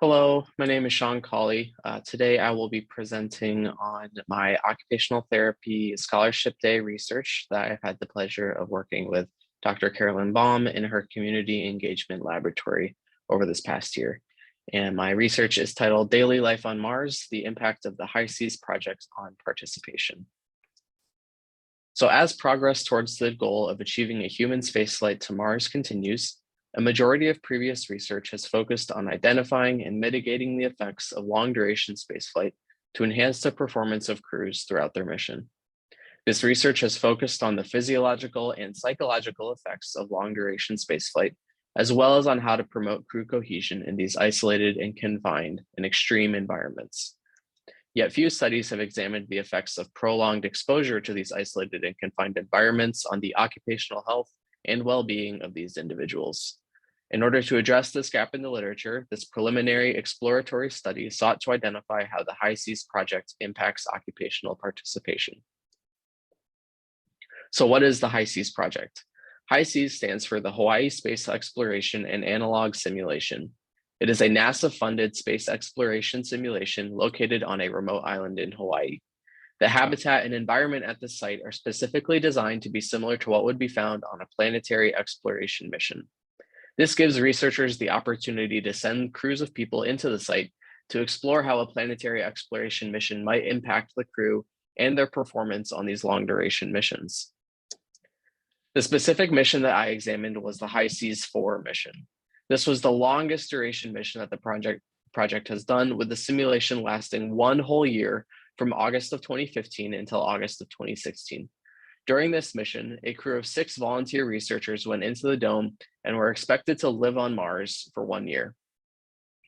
Hello, my name is Sean Cawley. Today I will be presenting on my Occupational Therapy Scholarship Day research that I've had the pleasure of working with Dr. Carolyn Baum in her Community Engagement Laboratory over this past year. And my research is titled Daily Life on Mars, the Impact of the High Seas Project on Participation. So as progress towards the goal of achieving a human spaceflight to Mars continues, a majority of previous research has focused on identifying and mitigating the effects of long-duration spaceflight to enhance the performance of crews throughout their mission. This research has focused on the physiological and psychological effects of long-duration spaceflight, as well as on how to promote crew cohesion in these isolated and confined and extreme environments. Yet few studies have examined the effects of prolonged exposure to these isolated and confined environments on the occupational health and well-being of these individuals. In order to address this gap in the literature, this preliminary exploratory study sought to identify how the High Seas Project impacts occupational participation. So what is the High Seas Project? High Seas stands for the Hawaii Space Exploration and Analog Simulation. It is a NASA-funded space exploration simulation located on a remote island in Hawaii. The habitat and environment at the site are specifically designed to be similar to what would be found on a planetary exploration mission. This gives researchers the opportunity to send crews of people into the site to explore how a planetary exploration mission might impact the crew and their performance on these long-duration missions. The specific mission that I examined was the High Seas 4 mission. This was the longest duration mission that the project has done, with the simulation lasting one whole year from August of 2015 until August of 2016. During this mission, a crew of 6 volunteer researchers went into the dome and were expected to live on Mars for 1 year.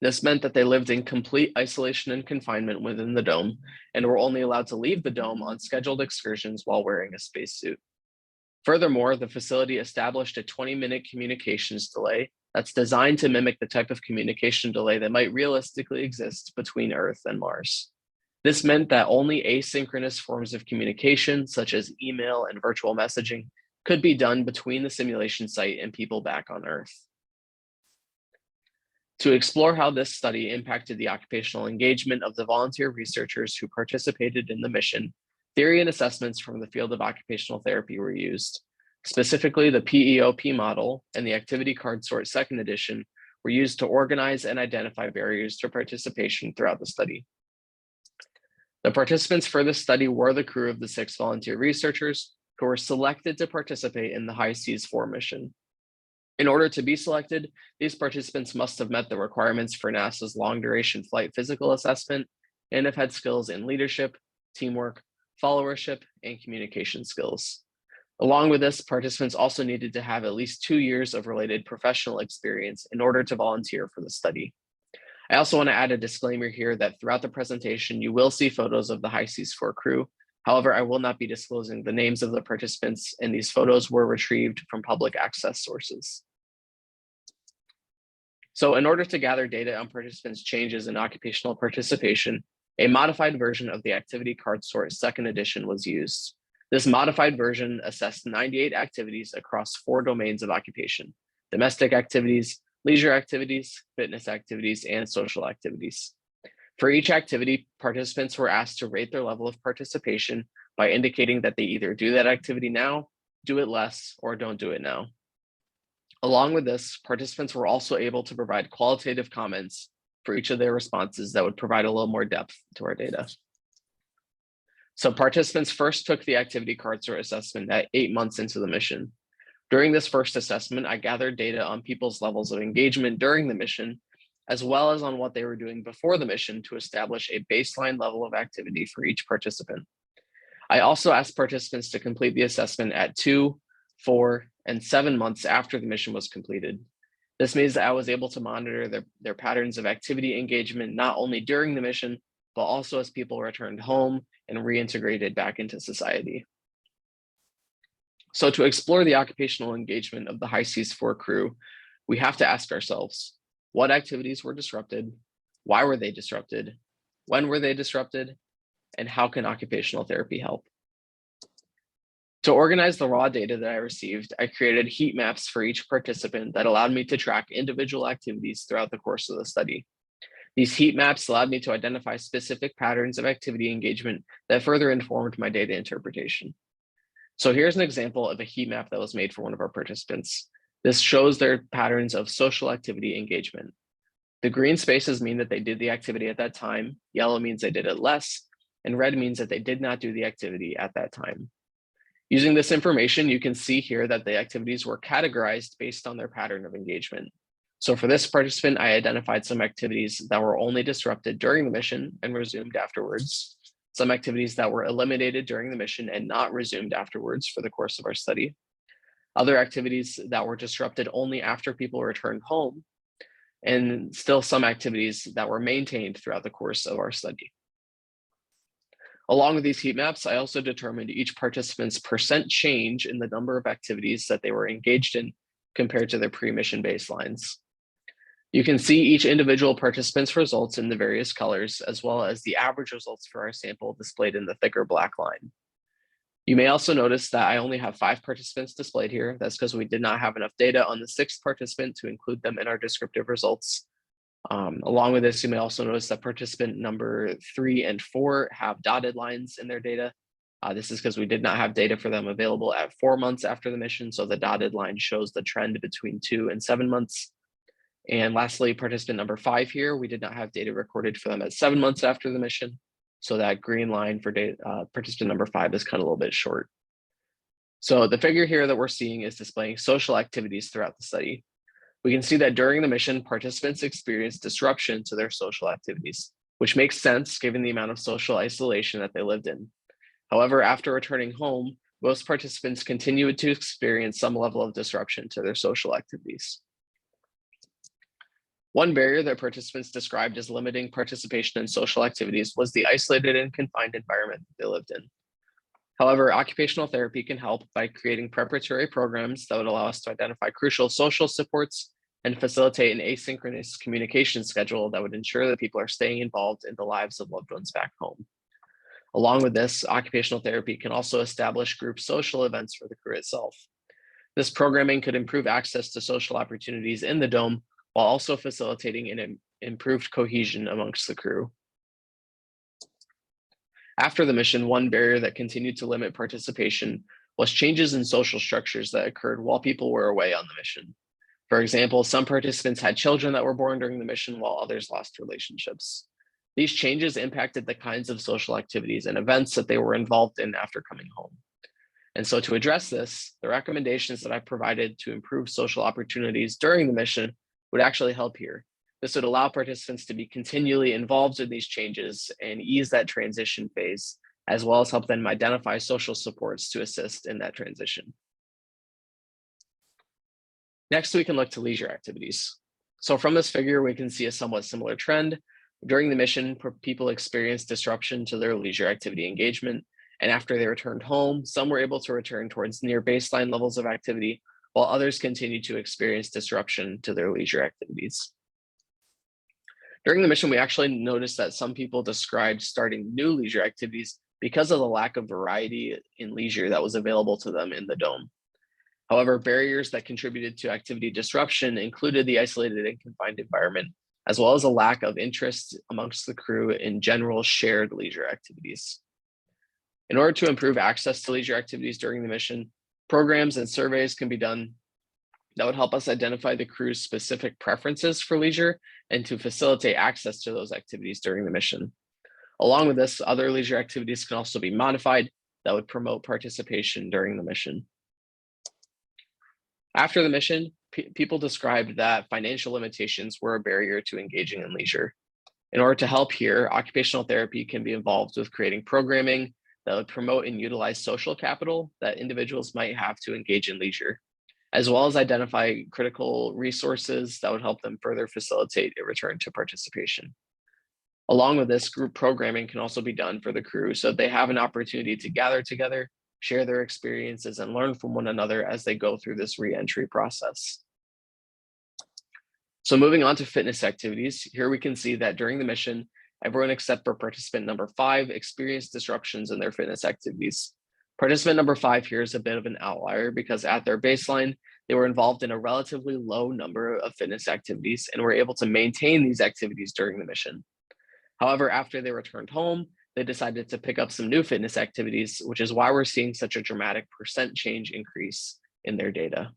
This meant that they lived in complete isolation and confinement within the dome and were only allowed to leave the dome on scheduled excursions while wearing a spacesuit. Furthermore, the facility established a 20-minute communications delay that's designed to mimic the type of communication delay that might realistically exist between Earth and Mars. This meant that only asynchronous forms of communication, such as email and virtual messaging, could be done between the simulation site and people back on Earth. To explore how this study impacted the occupational engagement of the volunteer researchers who participated in the mission, theory and assessments from the field of occupational therapy were used. Specifically, the PEOP model and the activity card sort second edition were used to organize and identify barriers to participation throughout the study. The participants for this study were the crew of the 6 volunteer researchers who were selected to participate in the High Seas 4 mission. In order to be selected, these participants must have met the requirements for NASA's long-duration flight physical assessment and have had skills in leadership, teamwork, followership, and communication skills. Along with this, participants also needed to have at least 2 years of related professional experience in order to volunteer for the study. I also want to add a disclaimer here that throughout the presentation, you will see photos of the High Seas 4 crew. However, I will not be disclosing the names of the participants, and these photos were retrieved from public access sources. So in order to gather data on participants' changes in occupational participation, a modified version of the activity card sort second edition was used. This modified version assessed 98 activities across 4 domains of occupation: domestic activities, leisure activities, fitness activities, and social activities. For each activity, participants were asked to rate their level of participation by indicating that they either do that activity now, do it less, or don't do it now. Along with this, participants were also able to provide qualitative comments for each of their responses that would provide a little more depth to our data. So participants first took the activity card sort assessment at 8 months into the mission. During this first assessment, I gathered data on people's levels of engagement during the mission, as well as on what they were doing before the mission to establish a baseline level of activity for each participant. I also asked participants to complete the assessment at 2, 4, and 7 months after the mission was completed. This means that I was able to monitor their patterns of activity engagement, not only during the mission, but also as people returned home and reintegrated back into society. So to explore the occupational engagement of the High Seas 4 crew, we have to ask ourselves, what activities were disrupted? Why were they disrupted? When were they disrupted? And how can occupational therapy help? To organize the raw data that I received, I created heat maps for each participant that allowed me to track individual activities throughout the course of the study. These heat maps allowed me to identify specific patterns of activity engagement that further informed my data interpretation. So here's an example of a heat map that was made for one of our participants. This shows their patterns of social activity engagement. The green spaces mean that they did the activity at that time, yellow means they did it less, and red means that they did not do the activity at that time. Using this information, you can see here that the activities were categorized based on their pattern of engagement. So for this participant, I identified some activities that were only disrupted during the mission and resumed afterwards, some activities that were eliminated during the mission and not resumed afterwards for the course of our study, other activities that were disrupted only after people returned home, and still some activities that were maintained throughout the course of our study. Along with these heat maps, I also determined each participant's percent change in the number of activities that they were engaged in compared to their pre-mission baselines. You can see each individual participant's results in the various colors, as well as the average results for our sample displayed in the thicker black line. You may also notice that I only have 5 participants displayed here. That's because we did not have enough data on the 6th participant to include them in our descriptive results. Along with this, you may also notice that participant number 3 and 4 have dotted lines in their data. This is because we did not have data for them available at 4 months after the mission. So the dotted line shows the trend between 2 and 7 months. And lastly, participant number 5 here, we did not have data recorded for them at 7 months after the mission. So that green line for participant number 5 is cut a little bit short. So the figure here that we're seeing is displaying social activities throughout the study. We can see that during the mission, participants experienced disruption to their social activities, which makes sense given the amount of social isolation that they lived in. However, after returning home, most participants continued to experience some level of disruption to their social activities. One barrier that participants described as limiting participation in social activities was the isolated and confined environment they lived in. However, occupational therapy can help by creating preparatory programs that would allow us to identify crucial social supports and facilitate an asynchronous communication schedule that would ensure that people are staying involved in the lives of loved ones back home. Along with this, occupational therapy can also establish group social events for the crew itself. This programming could improve access to social opportunities in the dome while also facilitating an improved cohesion amongst the crew. After the mission, one barrier that continued to limit participation was changes in social structures that occurred while people were away on the mission. For example, some participants had children that were born during the mission while others lost relationships. These changes impacted the kinds of social activities and events that they were involved in after coming home. And so to address this, the recommendations that I provided to improve social opportunities during the mission would actually help here. This would allow participants to be continually involved in these changes and ease that transition phase, as well as help them identify social supports to assist in that transition. Next, we can look to leisure activities. So from this figure, we can see a somewhat similar trend. During the mission, people experienced disruption to their leisure activity engagement. And after they returned home, some were able to return towards near baseline levels of activity, while others continued to experience disruption to their leisure activities. During the mission, we actually noticed that some people described starting new leisure activities because of the lack of variety in leisure that was available to them in the dome. However, barriers that contributed to activity disruption included the isolated and confined environment, as well as a lack of interest amongst the crew in general shared leisure activities. In order to improve access to leisure activities during the mission, programs and surveys can be done that would help us identify the crew's specific preferences for leisure and to facilitate access to those activities during the mission. Along with this, other leisure activities can also be modified that would promote participation during the mission. After the mission, people described that financial limitations were a barrier to engaging in leisure. In order to help here, occupational therapy can be involved with creating programming that would promote and utilize social capital that individuals might have to engage in leisure, as well as identify critical resources that would help them further facilitate a return to participation. Along with this, group programming can also be done for the crew so they have an opportunity to gather together, share their experiences, and learn from one another as they go through this re-entry process. So moving on to fitness activities, here we can see that during the mission, everyone except for participant number 5 experienced disruptions in their fitness activities. Participant number 5 here is a bit of an outlier because at their baseline, they were involved in a relatively low number of fitness activities and were able to maintain these activities during the mission. However, after they returned home, they decided to pick up some new fitness activities, which is why we're seeing such a dramatic percent change increase in their data.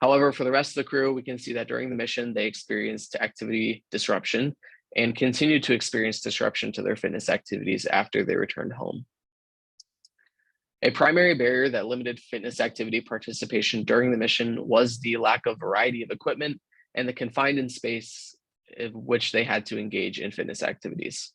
However, for the rest of the crew, we can see that during the mission, they experienced activity disruption and continued to experience disruption to their fitness activities after they returned home. A primary barrier that limited fitness activity participation during the mission was the lack of variety of equipment and the confined in space in which they had to engage in fitness activities.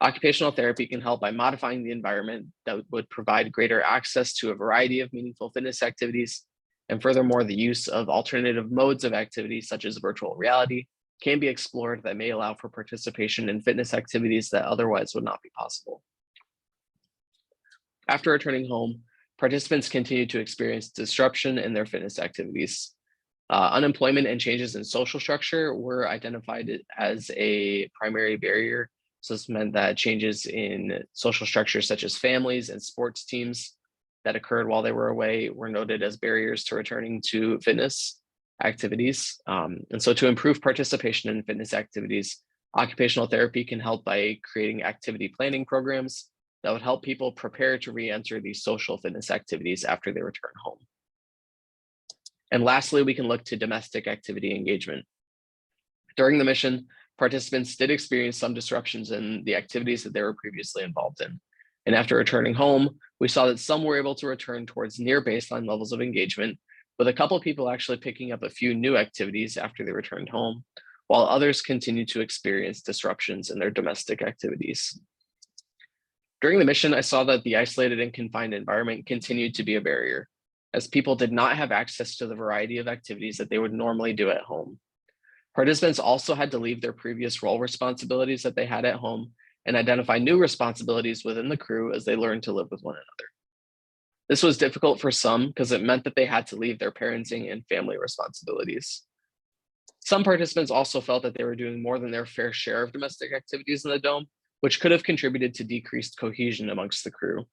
Occupational therapy can help by modifying the environment that would provide greater access to a variety of meaningful fitness activities. And furthermore, the use of alternative modes of activity, such as virtual reality, can be explored that may allow for participation in fitness activities that otherwise would not be possible. After returning home, participants continued to experience disruption in their fitness activities. Unemployment and changes in social structure were identified as a primary barrier. So this meant that changes in social structures such as families and sports teams that occurred while they were away were noted as barriers to returning to fitness activities. And so to improve participation in fitness activities, occupational therapy can help by creating activity planning programs that would help people prepare to re-enter these social fitness activities after they return home. And lastly, we can look to domestic activity engagement. During the mission, participants did experience some disruptions in the activities that they were previously involved in. And after returning home, we saw that some were able to return towards near baseline levels of engagement, with a couple of people actually picking up a few new activities after they returned home, while others continued to experience disruptions in their domestic activities. During the mission, I saw that the isolated and confined environment continued to be a barrier, as people did not have access to the variety of activities that they would normally do at home. Participants also had to leave their previous role responsibilities that they had at home and identify new responsibilities within the crew as they learned to live with one another. This was difficult for some because it meant that they had to leave their parenting and family responsibilities. Some participants also felt that they were doing more than their fair share of domestic activities in the dome, which could have contributed to decreased cohesion amongst the crew.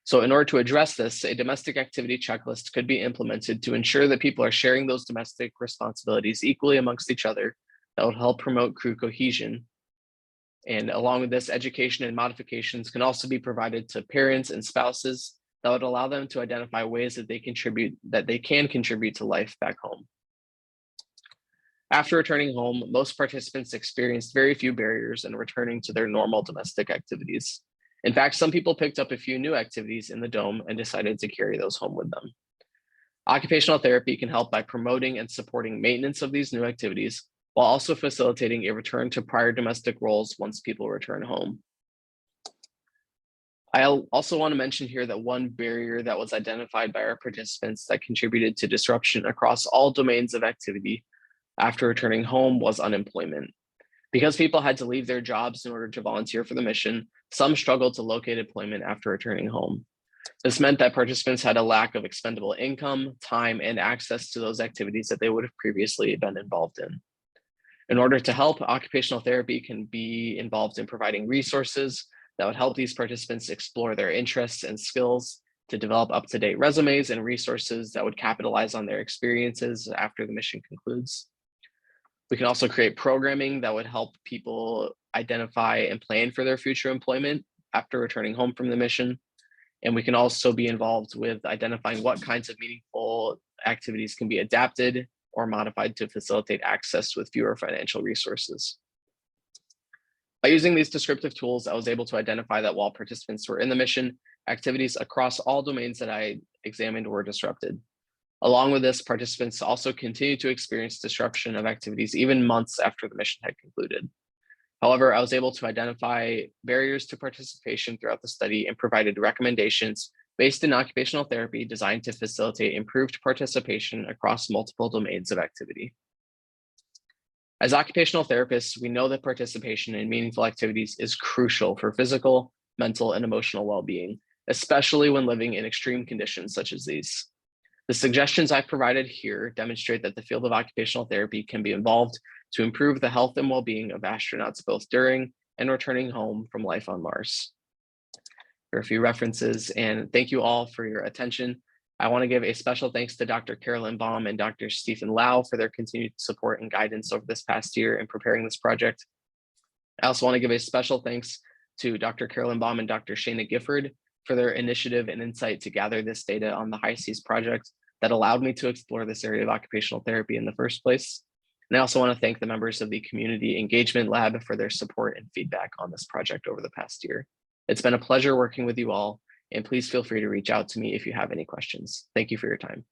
So in order to address this, a domestic activity checklist could be implemented to ensure that people are sharing those domestic responsibilities equally amongst each other. That would help promote crew cohesion. And along with this, education and modifications can also be provided to parents and spouses that would allow them to identify ways that they can contribute to life back home. After returning home, most participants experienced very few barriers in returning to their normal domestic activities. In fact, some people picked up a few new activities in the dome and decided to carry those home with them. Occupational therapy can help by promoting and supporting maintenance of these new activities, while also facilitating a return to prior domestic roles once people return home. I also want to mention here that one barrier that was identified by our participants that contributed to disruption across all domains of activity after returning home was unemployment. Because people had to leave their jobs in order to volunteer for the mission, some struggled to locate employment after returning home. This meant that participants had a lack of expendable income, time, and access to those activities that they would have previously been involved in. In order to help, occupational therapy can be involved in providing resources that would help these participants explore their interests and skills, to develop up-to-date resumes and resources that would capitalize on their experiences after the mission concludes. We can also create programming that would help people identify and plan for their future employment after returning home from the mission. And we can also be involved with identifying what kinds of meaningful activities can be adapted or modified to facilitate access with fewer financial resources. By using these descriptive tools, I was able to identify that while participants were in the mission, activities across all domains that I examined were disrupted. Along with this, participants also continued to experience disruption of activities even months after the mission had concluded. However, I was able to identify barriers to participation throughout the study and provided recommendations based in occupational therapy designed to facilitate improved participation across multiple domains of activity. As occupational therapists, we know that participation in meaningful activities is crucial for physical, mental, and emotional well-being, especially when living in extreme conditions such as these. The suggestions I've provided here demonstrate that the field of occupational therapy can be involved to improve the health and well-being of astronauts both during and returning home from life on Mars. There are a few references, and thank you all for your attention. I want to give a special thanks to Dr. Carolyn Baum and Dr. Stephen Lau for their continued support and guidance over this past year in preparing this project. I also want to give a special thanks to Dr. Carolyn Baum and Dr. Shana Gifford for their initiative and insight to gather this data on the High Seas project that allowed me to explore this area of occupational therapy in the first place. And I also want to thank the members of the Community Engagement Lab for their support and feedback on this project over the past year. It's been a pleasure working with you all, and please feel free to reach out to me if you have any questions. Thank you for your time.